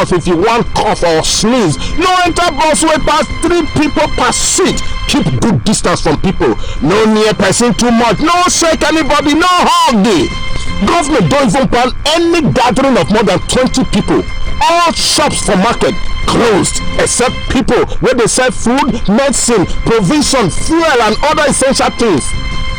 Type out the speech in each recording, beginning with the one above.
if you want cough or sneeze. No enter bus wey pass 3 people per seat. Keep good distance from people. No near person too much. No shake anybody. No hug. Government don't even plan any gathering of more than 20 people. All shops for market closed except people where they sell food, medicine, provision, fuel and other essential things.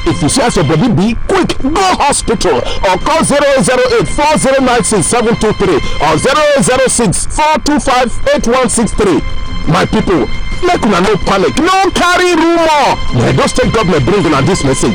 If you see as your body be, quick go hospital or call 0808 4096 723 or 0806 425 8163. My people, make una no panic, no carry rumor. The Edo State government bring una this message.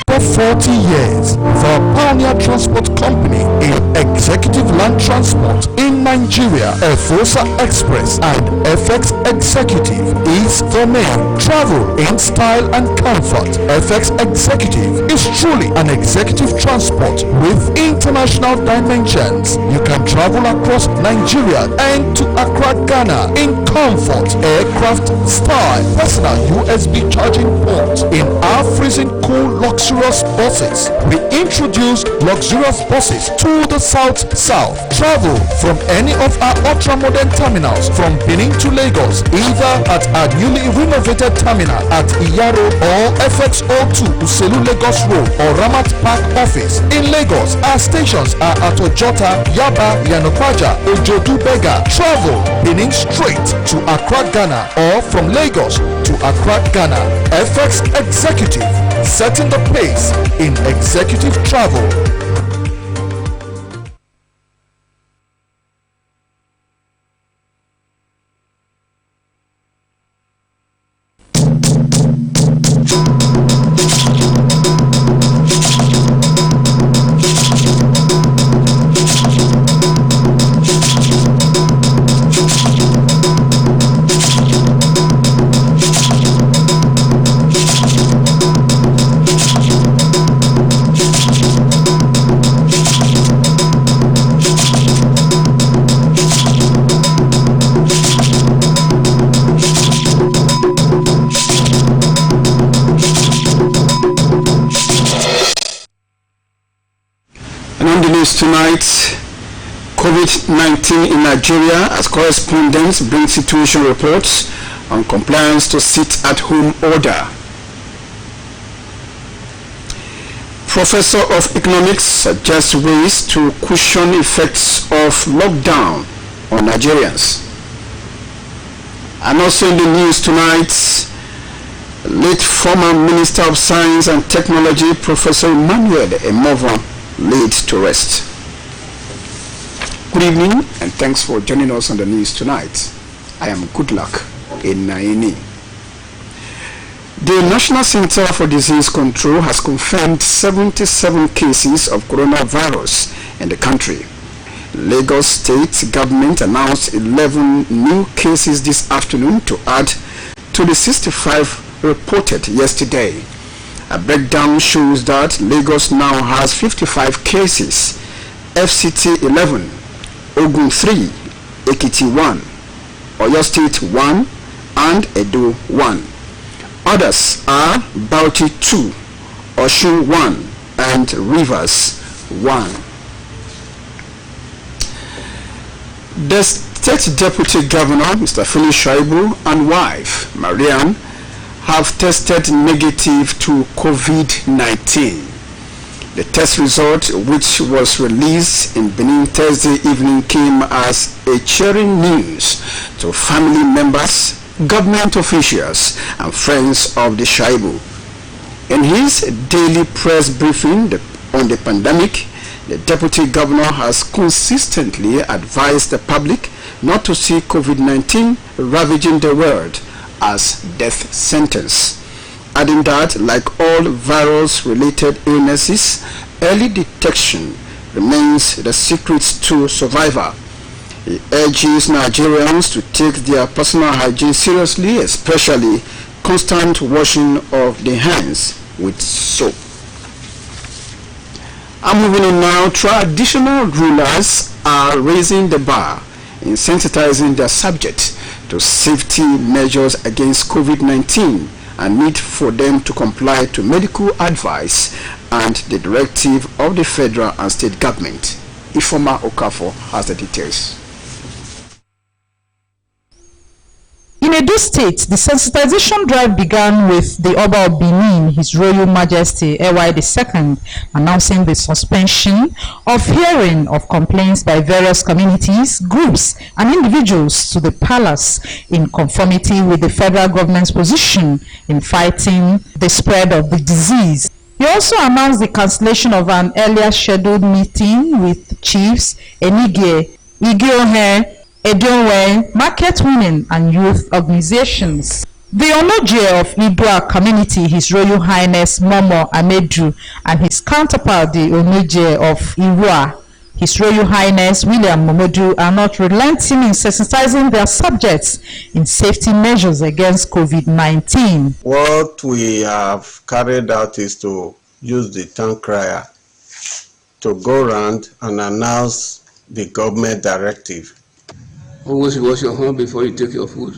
For 40 years, the pioneer transport company in executive land transport in Nigeria, Efosa Express and FX Executive is the name. Travel in style and comfort. FX Executive is truly an executive transport with international dimensions. You can travel across Nigeria and to Accra, Ghana in comfort, aircraft style, personal USB charging port in our freezing cool luxurious buses. We introduced luxurious buses to the south. Travel from any of our ultra-modern terminals from Benin to Lagos, either at our newly renovated terminal at Iyaro or FX02 Uselu Lagos Road or Ramat Park office. In Lagos, our stations are at Ojota, Yaba, Yanopaja, Ojodu Bega. Travel Benin straight to Accra, Ghana or from Lagos to Accra, Ghana. FX Executive, setting the pace in executive travel. Tonight, COVID-19 in Nigeria, as correspondents bring situation reports on compliance to sit-at-home order. Professor of Economics suggests ways to cushion effects of lockdown on Nigerians. And also in the news tonight, late former Minister of Science and Technology, Professor Emmanuel Emova, laid to rest. Good evening and thanks for joining us on the news tonight. I am Goodluck in Naini. The National Center for Disease Control has confirmed 77 cases of coronavirus in the country. Lagos State government announced 11 new cases this afternoon to add to the 65 reported yesterday. A breakdown shows that Lagos now has 55 cases, FCT 11, Ogun 3, Ekiti 1, Oyo State 1, and Edo 1. Others are Bauchi 2, Osun 1, and Rivers 1. The State Deputy Governor, Mr. Philip Shaibu, and wife, Mariam, have tested negative to COVID-19. The test result, which was released in Benin Thursday evening, came as a cheering news to family members, government officials, and friends of the Shaibu. In his daily press briefing on the pandemic, the Deputy Governor has consistently advised the public not to see COVID-19 ravaging the world as death sentence, adding that like all virus-related illnesses, early detection remains the secret to survival. He urges Nigerians to take their personal hygiene seriously, especially constant washing of the hands with soap. I'm moving on now. Traditional rulers are raising the bar in sensitizing their subjects to safety measures against COVID-19 and need for them to comply to medical advice and the directive of the federal and state government. Ifoma Okafor has the details. In Edo State, the sensitization drive began with the Oba of Benin, His Royal Majesty Ewa II, announcing the suspension of hearing of complaints by various communities, groups, and individuals to the palace in conformity with the federal government's position in fighting the spread of the disease. He also announced the cancellation of an earlier scheduled meeting with chiefs, Enige, Igiohe, Edonwe, market women, and youth organizations. The Onoje of Ibua community, His Royal Highness Momo Amedu, and his counterpart, the Onoje of Iwa, His Royal Highness William Momodu, are not relenting in sensitizing their subjects in safety measures against COVID-19. What we have carried out is to use the town crier to go around and announce the government directive. Always wash your hand before you take your food.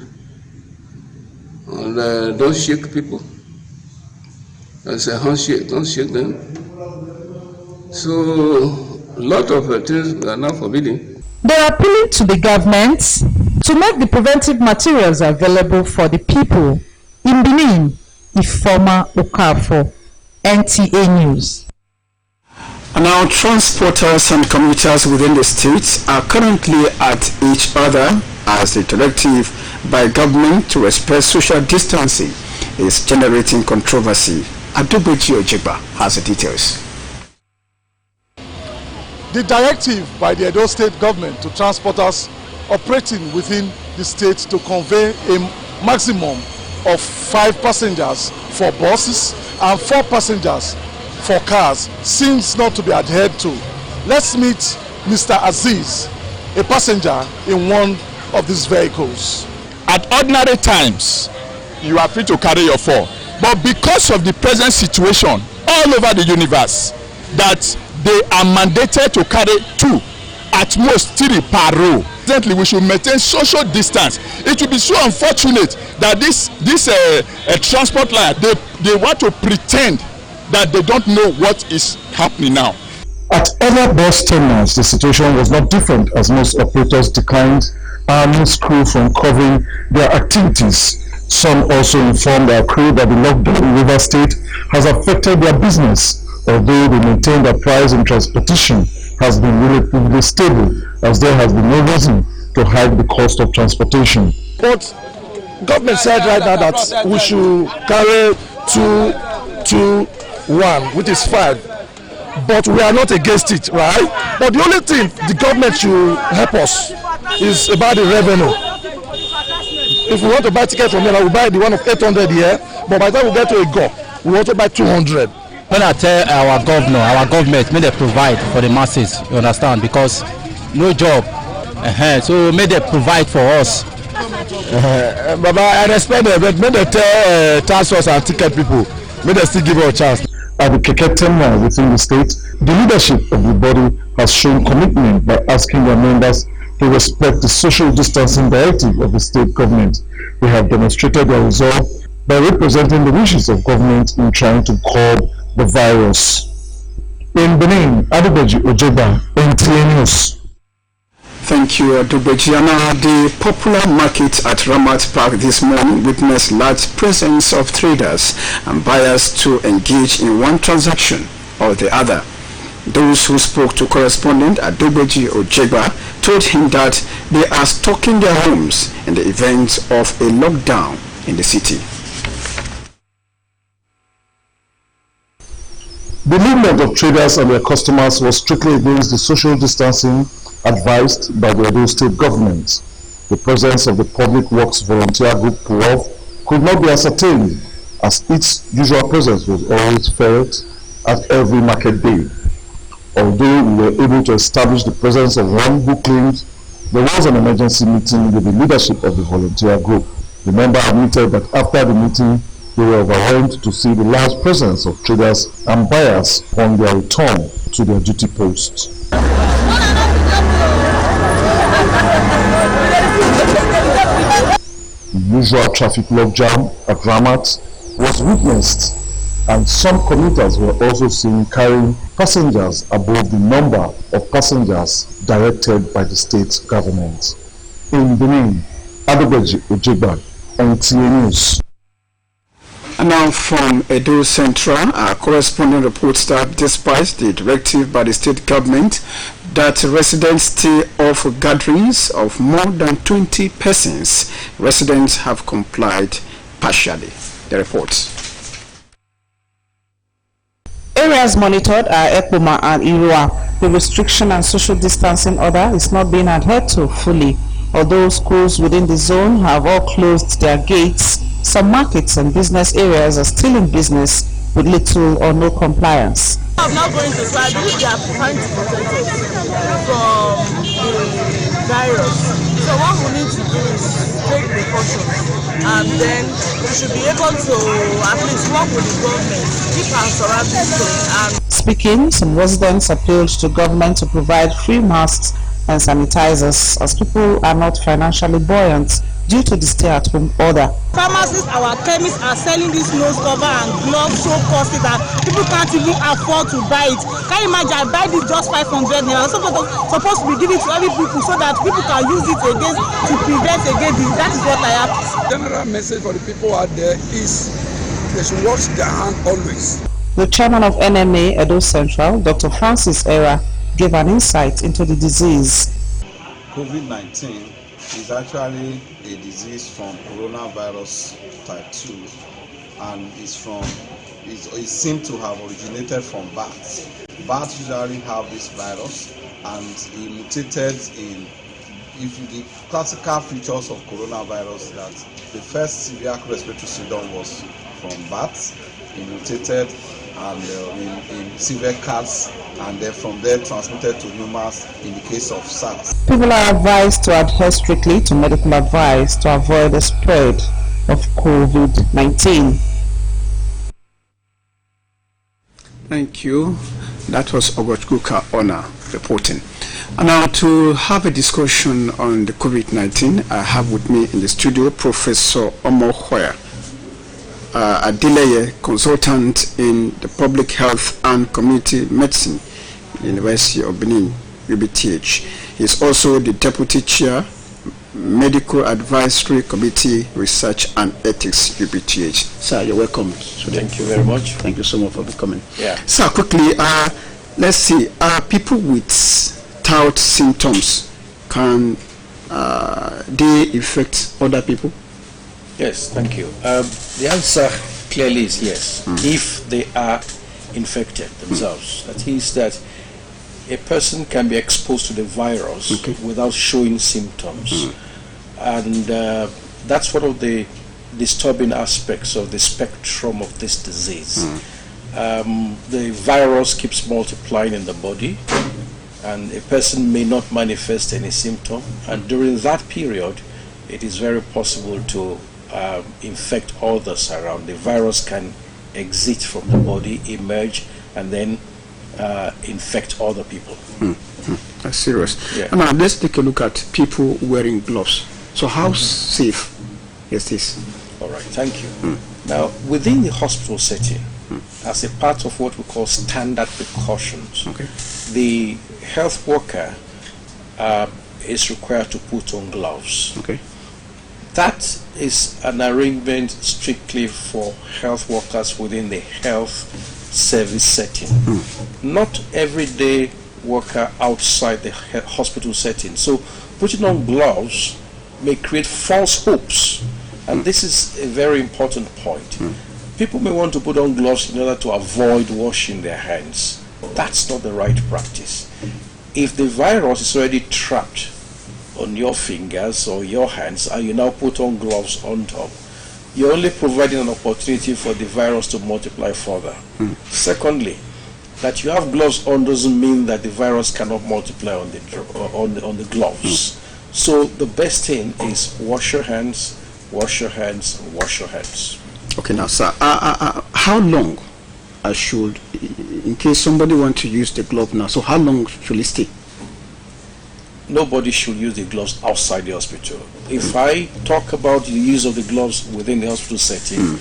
And don't shake people. That's a handshake, don't shake them. So, a lot of things are now forbidden. They are appealing to the government to make the preventive materials available for the people. In Benin, Ifoma Okafor, NTA News. And now, transporters and commuters within the states are currently at each other as the directive by government to respect social distancing is generating controversy. Adubeji Ojigba has the details. The directive by the Edo State government to transporters operating within the state to convey a maximum of 5 passengers for buses and 4 passengers for cars seems not to be adhered to. Let's meet Mr. Aziz, a passenger in one of these vehicles. At ordinary times, you are free to carry your 4. But because of the present situation all over the universe, that they are mandated to carry 2, at most 3 per row. Presently, we should maintain social distance. It will be so unfortunate that this transport line, they want to pretend that they don't know what is happening now. At other bus terminals, the situation was not different, as most operators declined army's crew from covering their activities. Some also informed their crew that the lockdown in River State has affected their business, although they maintain that price in transportation has been relatively stable, as there has been no reason to hike the cost of transportation. But government said right now that we should carry 2-1, which is 5. But we are not against it, right? But the only thing the government should help us is about the revenue. If we want to buy tickets from here, we buy the one of 800 here. But by the time we get to a go, we want to buy 200. When I tell our government, may they provide for the masses, you understand? Because no job, so may they provide for us. Baba, I respect them, but may they tell transport and ticket people, may they still give us a chance. At the Keke terminal within the state, the leadership of the body has shown commitment by asking their members to respect the social distancing directive of the state government. They have demonstrated their resolve by representing the wishes of government in trying to curb the virus. In Benin, Adubeji Ojigba, NTA News. Thank you, Adubejiana. The popular market at Ramat Park this morning witnessed large presence of traders and buyers to engage in one transaction or the other. Those who spoke to correspondent Adubeji Ojigba told him that they are stocking their homes in the event of a lockdown in the city. The movement of traders and their customers was strictly against the social distancing advised by the Edo State government. The presence of the Public Works Volunteer Group PUOV could not be ascertained, as its usual presence was always felt at every market day. Although we were able to establish the presence of one who claimed there was an emergency meeting with the leadership of the volunteer group. The member admitted that after the meeting, they were overwhelmed to see the large presence of traders and buyers on their return to their duty posts. The usual traffic logjam at Ramat was witnessed and some commuters were also seen carrying passengers above the number of passengers directed by the state government. In Benin, Adebeji Ojigba, NTA News. And now from Edo Central, our correspondent reports that despite the directive by the state government that residents stay off gatherings of more than 20 persons, residents have complied partially. The report. Areas monitored are Ekpoma and Irua. The restriction and social distancing order is not being adhered to fully. Although schools within the zone have all closed their gates, some markets and business areas are still in business with little or no compliance. I'm not going to, so I believe they are trying to protect us from the virus. So what we need to do is take precautions, and then we should be able to at least work with the government, keep our surroundings clean. Speaking, some residents appealed to government to provide free masks and sanitizers as people are not financially buoyant due to the stay-at-home order. Pharmacists, our chemists are selling this nose cover and gloves so costly that people can't even afford to buy it. Can you imagine? I buy this just 500 naira. Supposed to be given to every people so that people can use it against to prevent against this. That is what I have. General message for the people out there is they should wash their hands always. The chairman of NMA Edo Central, Dr. Francis Era, gave an insight into the disease. COVID-19 is actually a disease from coronavirus type 2 and it seems to have originated from bats. Bats usually have this virus and it mutated in, if the classical features of coronavirus, that the first severe respiratory syndrome was from bats, it mutated and in severe cats, and then from there transmitted to humans in the case of SARS. People are advised to adhere strictly to medical advice to avoid the spread of COVID-19. Thank you. That was Ogochkuka Ona reporting. And now to have a discussion on the COVID-19, I have with me in the studio Professor Omo Hoya, Adeleye, consultant in the Public Health and Community Medicine, University of Benin, UBTH. He is also the Deputy Chair, Medical Advisory Committee, Research and Ethics, UBTH. Sir, you're welcome today. Thank you very much. Thank you so much for coming. Yeah. Sir, quickly, let's see, people with stout symptoms, can they affect other people? Yes, thank you. The answer clearly is yes, if they are infected themselves. That is that a person can be exposed to the virus without showing symptoms. And that's one of the disturbing aspects of the spectrum of this disease. The virus keeps multiplying in the body, and a person may not manifest any symptom, and during that period it is very possible to infect others around. The virus can exit from the body, emerge, and then infect other people. That's serious. Yeah. Now let's take a look at people wearing gloves. So how safe is this? All right, thank you. Now, within the hospital setting, as a part of what we call standard precautions, the health worker is required to put on gloves. That is an arrangement strictly for health workers within the health service setting. Not everyday worker outside the hospital setting. So putting on gloves may create false hopes, and this is a very important point. People may want to put on gloves in order to avoid washing their hands. That's not the right practice. If the virus is already trapped on your fingers or your hands and you now put on gloves on top, you're only providing an opportunity for the virus to multiply further. Secondly, that you have gloves on doesn't mean that the virus cannot multiply on the gloves. So the best thing is wash your hands, wash your hands, wash your hands. Okay, now sir, how long should, in case somebody wants to use the glove now, so how long should it stay? Nobody should use the gloves outside the hospital. If I talk about the use of the gloves within the hospital setting,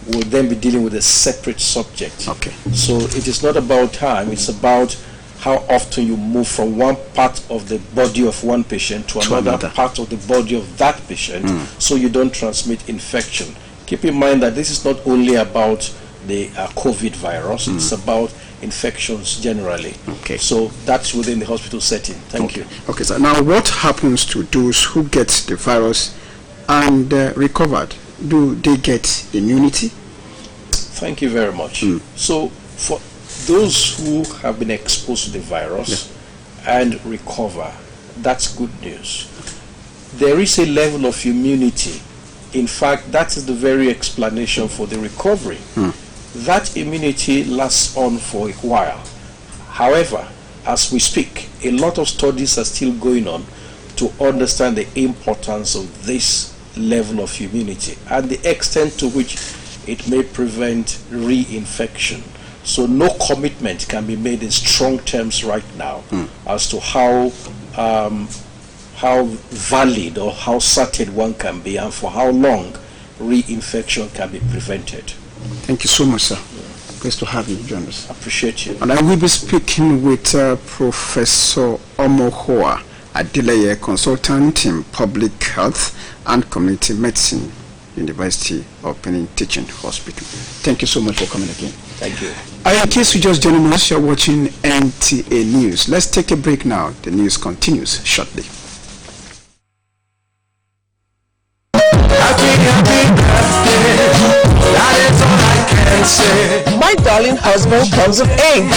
will then be dealing with a separate subject. Okay. So it is not about time, it's about how often you move from one part of the body of one patient to another part of the body of that patient, so you don't transmit infection. Keep in mind that this is not only about the COVID virus, it's about infections generally. Okay. So that's within the hospital setting. Thank you. Okay, so now what happens to those who get the virus and recovered? Do they get immunity? Thank you very much. So for those who have been exposed to the virus and recover, that's good news. There is a level of immunity. In fact, that is the very explanation for the recovery. That immunity lasts on for a while. However, as we speak, a lot of studies are still going on to understand the importance of this level of immunity and the extent to which it may prevent reinfection. So no commitment can be made in strong terms right now as to how valid or how certain one can be and for how long reinfection can be prevented. Thank you so much, sir. Great to have you join us. Appreciate you. And I will be speaking with Professor Omohoa Adeleye, consultant in public health and community medicine, University of Benin Teaching Hospital. Thank you so much for coming again. Thank you. In case you just joining us, you're watching NTA News. Let's take a break now. The news continues shortly. My darling husband comes of age.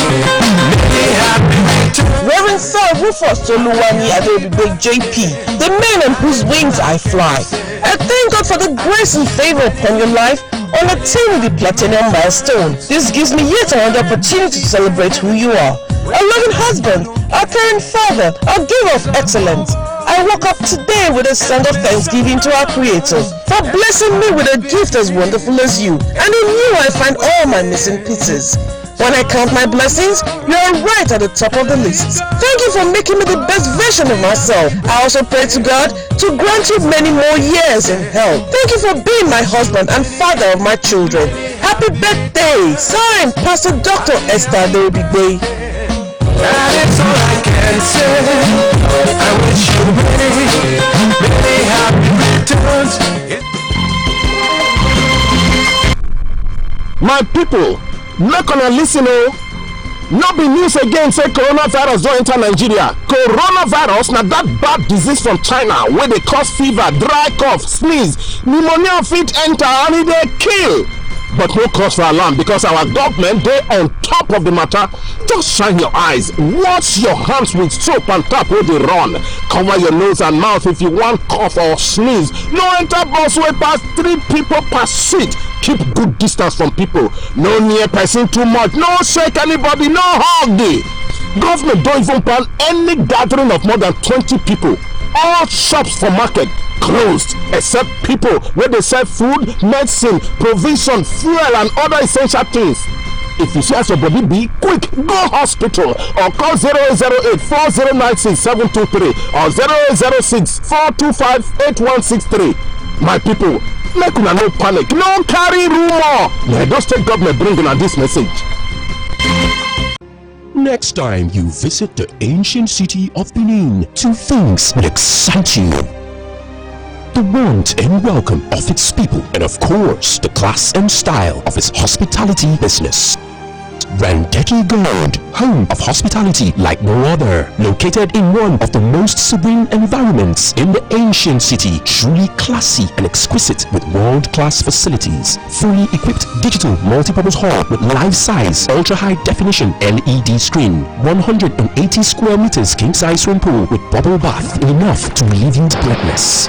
Reverend Sir Rufus Toluwani Adebigbe JP, the man on whose wings I fly. I thank God for the grace and favor upon your life on attaining the platinum milestone. This gives me yet another opportunity to celebrate who you are. A loving husband, a caring father, a giver of excellence. I woke up today with a song of thanksgiving to our Creator for blessing me with a gift as wonderful as you. And in you I find all my missing pieces. When I count my blessings, you are right at the top of the list. Thank you for making me the best version of myself. I also pray to God to grant you many more years in health. Thank you for being my husband and father of my children. Happy birthday! Signed, Pastor Dr. Esther Adebigbe. That is all I can say. I wish you many happy returns. My people, make una listen no be news again say coronavirus don enter Nigeria. Coronavirus na that bad disease from China wey dey cause fever, dry cough, sneeze, pneumonia fit enter and e dey kill. But no cause for alarm because our government dey on top of the matter. Just shine your eyes, wash your hands with soap and tap wey dey run, cover your nose and mouth if you wan cough or sneeze. No enter bus wey pass 3 people per seat. Keep good distance from people. No near person too much. No shake anybody. No hug. Government don't even plan any gathering of more than 20 people. All shops for market closed except people where they sell food, medicine, provision, fuel and other essential things. If you see as your body be, quick go hospital or call 0808 4096 723 or 0806 425 8163. My people, make una no panic, no carry rumor. Na Edo State government bring una this message. Next time you visit the ancient city of Benin, 2 things will excite you: the warmth and welcome of its people, and of course, the class and style of its hospitality business. Randeki Gold, home of hospitality like no other, located in one of the most serene environments in the ancient city, truly classy and exquisite with world-class facilities. Fully equipped digital multipurpose hall with life-size, ultra-high definition LED screen, 180 square meters king-size swimming pool with bubble bath, enough to leave you breathless.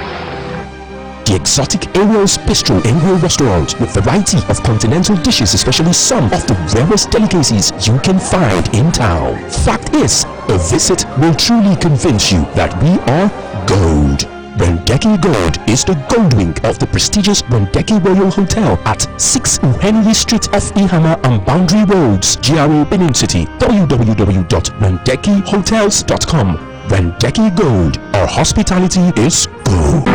The exotic Ariel's Bistro and Grill Restaurant with variety of continental dishes, especially some of the rarest delicacies you can find in town. Fact is, a visit will truly convince you that we are gold. Randeki Gold is the gold wing of the prestigious Randeki Royal Hotel at 6 Uhenyi Street off Ihama and Boundary Roads, GRA Benin City. www.randekihotels.com. Randeki Gold, our hospitality is gold.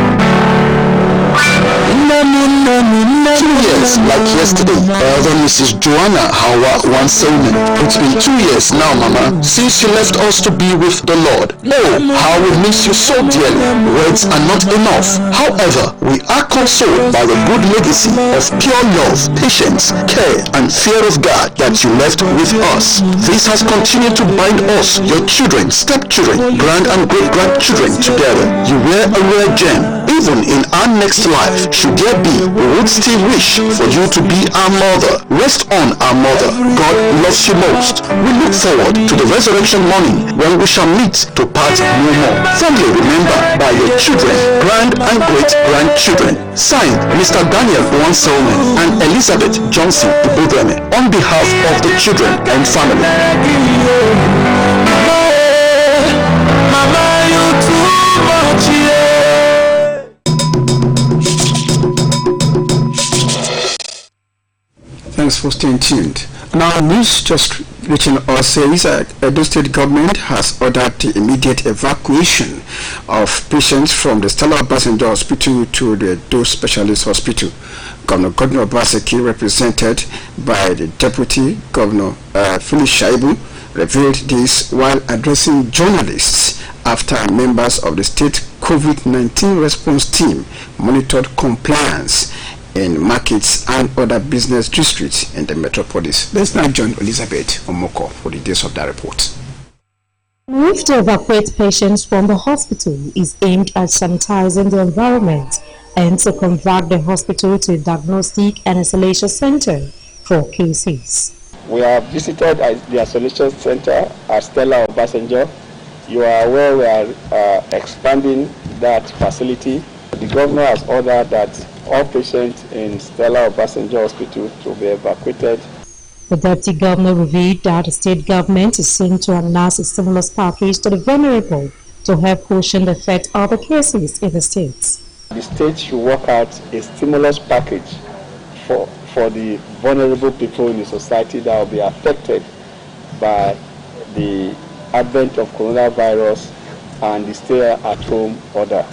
2 years like yesterday. Elder Mrs. Joanna Hawa Wanselman. It's been 2 years now, Mama, since you left us to be with the Lord. Oh, how we miss you so dearly. Words are not enough. However, we are consoled by the good legacy of pure love, patience, care, and fear of God that you left with us. This has continued to bind us, your children, stepchildren, grand and great-grandchildren together. You were a rare gem. Even in our next life, should there be, we would still wish for you to be our mother. Rest on, our mother. God loves you most. We look forward to the resurrection morning when we shall meet to part no more. Fondly remember by your children, grand and great-grandchildren. Signed, Mr. Daniel Wanselman and Elizabeth Johnson Ibudeme, on behalf of the children and family. Mama, you too much, yeah. Thanks for staying tuned. Now, news just reaching us says that the state government has ordered the immediate evacuation of patients from the Stella Obasanjo Hospital to the Edo Specialist Hospital. Governor Obaseki, represented by the Deputy Governor Phyllis Shaibu, revealed this while addressing journalists after members of the state COVID-19 response team monitored compliance in markets and other business districts in the metropolis. Let's now join Elizabeth Omoko for the details of that report. The move to evacuate patients from the hospital is aimed at sanitizing the environment and to convert the hospital to a diagnostic and isolation center for cases. We have visited the isolation center at Stella Obasanjo. You are aware we are expanding that facility. The governor has ordered that all patients in Stella Obasanjo Hospital to be evacuated. The Deputy Governor revealed that the state government is soon to announce a stimulus package to the vulnerable to help cushion the effect of the cases in the state. The state should work out a stimulus package for the vulnerable people in the society that will be affected by the advent of coronavirus and the stay-at-home order.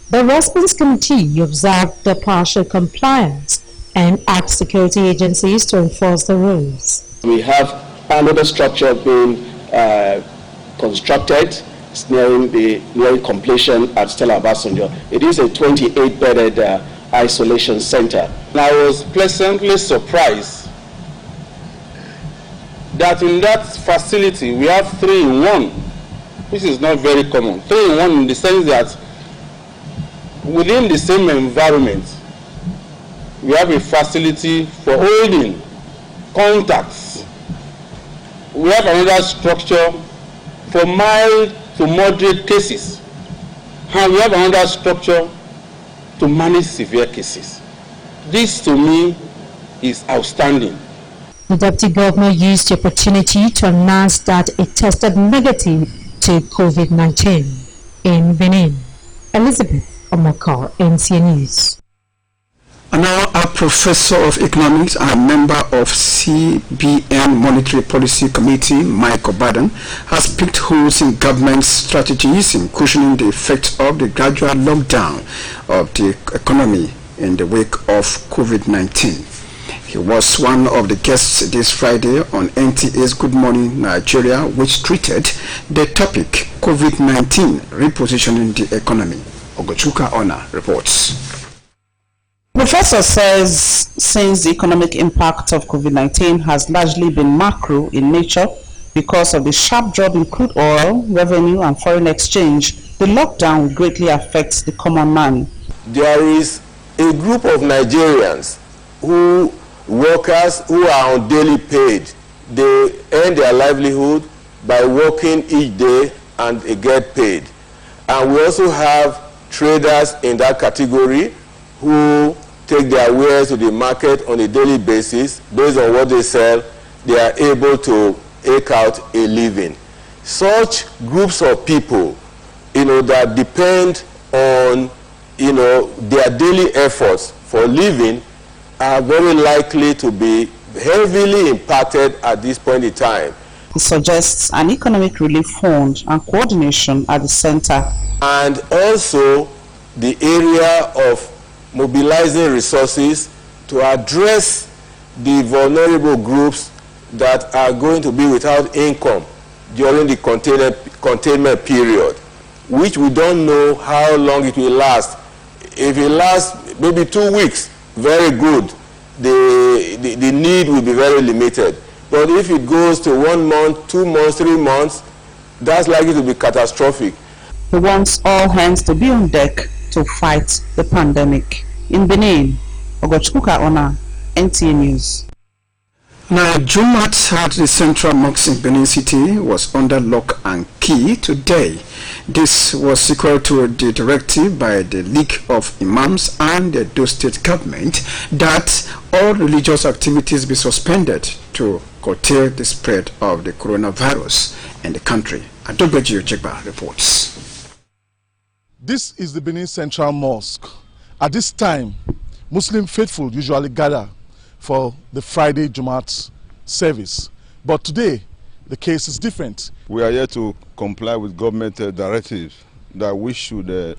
The Response Committee observed the partial compliance and asked security agencies to enforce the rules. We have another structure being constructed. It's nearing completion at Stella Obasanjo. It is a 28-bedded isolation center. And I was pleasantly surprised that in that facility we have 3-in-1, which is not very common. 3-in-1 in the sense that within the same environment, we have a facility for holding contacts. We have another structure for mild to moderate cases. And we have another structure to manage severe cases. This to me is outstanding. The Deputy Governor used the opportunity to announce that it tested negative to COVID-19 in Benin. Elizabeth Omokar, NCA News. And now a professor of economics and a member of CBN Monetary Policy Committee, Mike Obadan, has picked holes in government's strategies in cushioning the effects of the gradual lockdown of the economy in the wake of COVID-19. He was one of the guests this Friday on NTA's Good Morning Nigeria, which treated the topic COVID-19 repositioning the economy. Ogochuka Ona reports. Professor says since the economic impact of COVID-19 has largely been macro in nature because of the sharp drop in crude oil, revenue and foreign exchange, the lockdown will greatly affect the common man. There is a group of Nigerians workers who are on daily paid. They earn their livelihood by working each day and they get paid. And we also have traders in that category who take their wares to the market on a daily basis. Based on what they sell, they are able to eke out a living. Such groups of people, that depend on, their daily efforts for living are very likely to be heavily impacted at this point in time. He suggests an economic relief fund and coordination at the center. And also the area of mobilizing resources to address the vulnerable groups that are going to be without income during the containment period, which we don't know how long it will last. If it lasts maybe 2 weeks, very good. The need will be very limited. But if it goes to 1 month, 2 months, 3 months, that's likely to be catastrophic. He wants all hands to be on deck to fight the pandemic. In Benin, Ogochkuka Ona, NTA News. Now, Jumat at the Central Mosque in Benin City was under lock and key today. This was sequel to the directive by the League of Imams and the Edo State government that all religious activities be suspended to curtail the spread of the coronavirus in the country. Adogbeji Ojegba reports. This is the Benin Central Mosque. At this time, Muslim faithful usually gather for the Friday Jumat service. But today, the case is different. We are here to comply with government directives that we should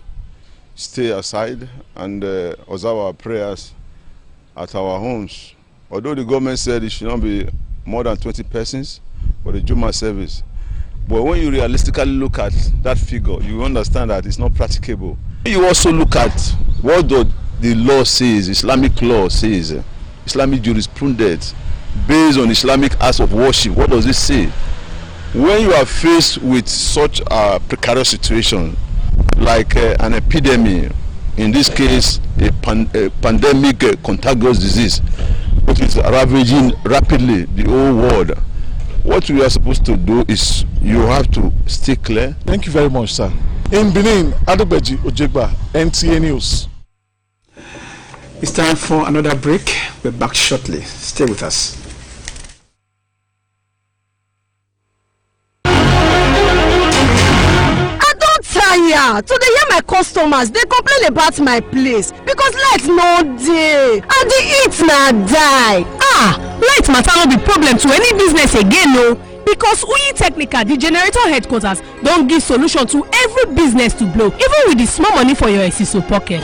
stay aside and observe our prayers at our homes. Although the government said it should not be more than 20 persons for the Jumat service. But when you realistically look at that figure, you understand that it's not practicable. You also look at what the law says, Islamic law says, Islamic jurisprudence, based on Islamic acts of worship. What does it say? When you are faced with such a precarious situation, like an epidemic, in this case a pandemic contagious disease, which is ravaging rapidly the whole world, what we are supposed to do is you have to stay clear. Thank you very much, sir. In Benin, Adogbeji Ojegba, NTA News. It's time for another break. We're back shortly. Stay with us. Tire to dey hear my customers dey complain about my place because light no dey and the heat na die. Light matter no be problem to any business again o, because Uyi Technical, the generator headquarters, don give solution to every business to blow, even with the small money for your Esiso pocket.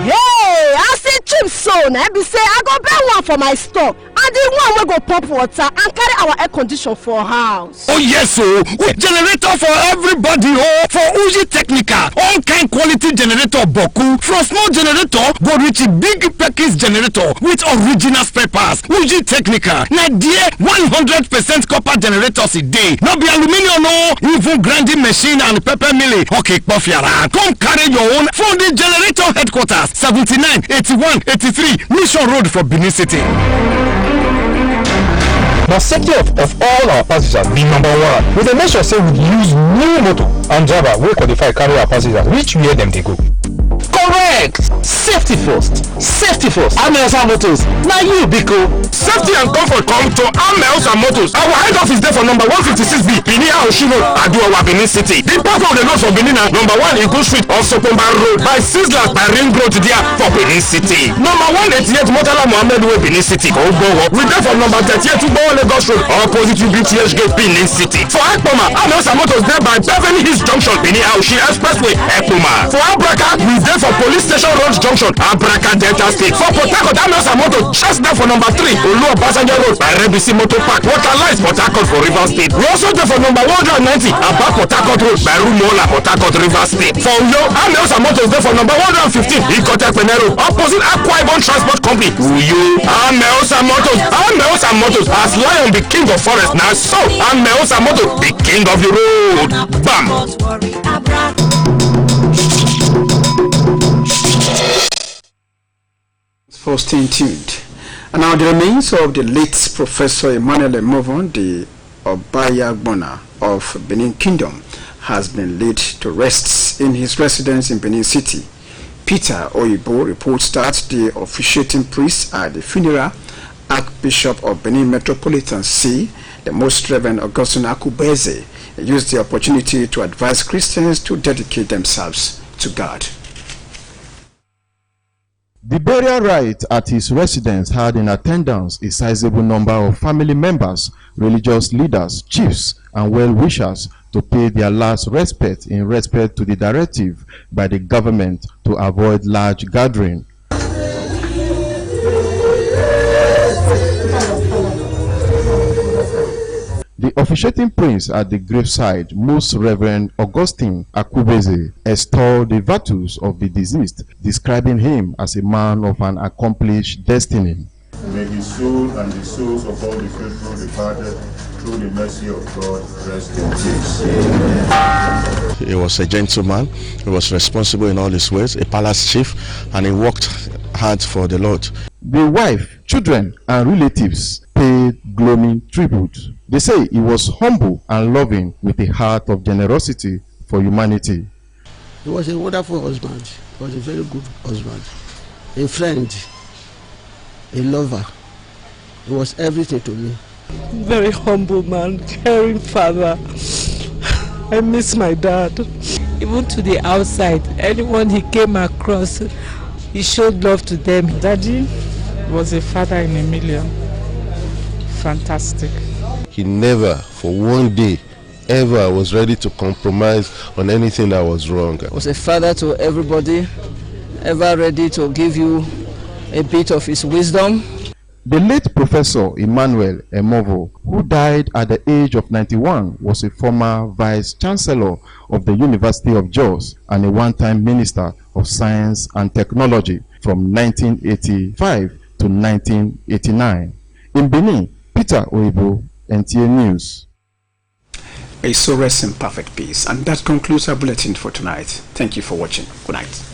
Hey, as e cheap so na be say I go buy one for my store and the one wey go pump water and carry our air condition for house. Oh yes, so generator for everybody. Oh, for Uji Technical, all kind quality generator boku, from small generator go reach big package generator with original spare parts. Uji Technical, na dear 100% copper generators a day. No be aluminium, no, even grinding machine and pepper milling. Okay, Kofiara, come carry your own from the generator headquarters, 79 81 83 Mission Road for Benin City. Now safety of all our passengers be number one. We dey make sure say we use new motor and driver wey qualify carry our passengers reach where dem dey go. Correct! Safety first. Safety first. Amelsa Motors. Now you, Biko. Safety and comfort come to Amelsa Motors. Our head office there for number 156B, Pinia Oshino, Aduawa, Benin City. The part of the notes for Benin, number 1 Eagle Street off Sopomba Road, by Sizzlers, by Ring Road there for Benin City. Number 188 Motala Mohammed Way, Benin City. Ogogo. We there for number 38 Bowo Lagos Road, opposite UBTH Gate, Benin City. For Akpoma, Amelsa Motors there by Beverly Hills Junction, Benin Aushi Expressway, Ekpoma. For Abraka, we there for Police Station Road Junction, Abraka Delta State. For Port Harcourt, Amelsa Motors just there for number 3 Oluwa Passenger Road by Rebisi Motor Park, Water Lines, Port Harcourt for River State. We also there for number 190 Abba Port Harcourt Road by Rumola, Port Harcourt, River State. For Uyo, Amelsa Motors there for number 115 Ikote Penero, opposite Akwa Ibom Transport Company. Uyo, Amelsa Motors as lion the king of forest. Now so Amelsa Motors the king of the road. Bam. For staying tuned. And now the remains of the late Professor Emmanuel Emovon, the Obayagbona of Benin Kingdom, has been laid to rest in his residence in Benin City. Peter Oyibo reports that the officiating priest at the funeral, Archbishop of Benin Metropolitan C, the Most Reverend Augustine Akubeze, used the opportunity to advise Christians to dedicate themselves to God. The burial rite at his residence had in attendance a sizable number of family members, religious leaders, chiefs, and well-wishers to pay their last respect in respect to the directive by the government to avoid large gathering. The officiating prince at the graveside, Most Reverend Augustine Akubeze, extolled the virtues of the deceased, describing him as a man of an accomplished destiny. May his soul and the souls of all the faithful departed through the mercy of God rest in peace. He was a gentleman, he was responsible in all his ways, a palace chief, and he worked hard for the Lord. The wife, children, and relatives paid glowing tribute. They say he was humble and loving with a heart of generosity for humanity. He was a wonderful husband. He was a very good husband, a friend, a lover. He was everything to me. Very humble man, caring father. I miss my dad. Even to the outside, anyone he came across, he showed love to them. Daddy was a father in a million. Fantastic. He never, for one day, ever was ready to compromise on anything that was wrong. He was a father to everybody, ever ready to give you a bit of his wisdom. The late Professor Emmanuel Emovo, who died at the age of 91, was a former Vice Chancellor of the University of Jos and a one-time Minister of Science and Technology from 1985 to 1989. In Benin, Peter Oibo, NTA News. May so rest in perfect peace. And that concludes our bulletin for tonight. Thank you for watching. Good night.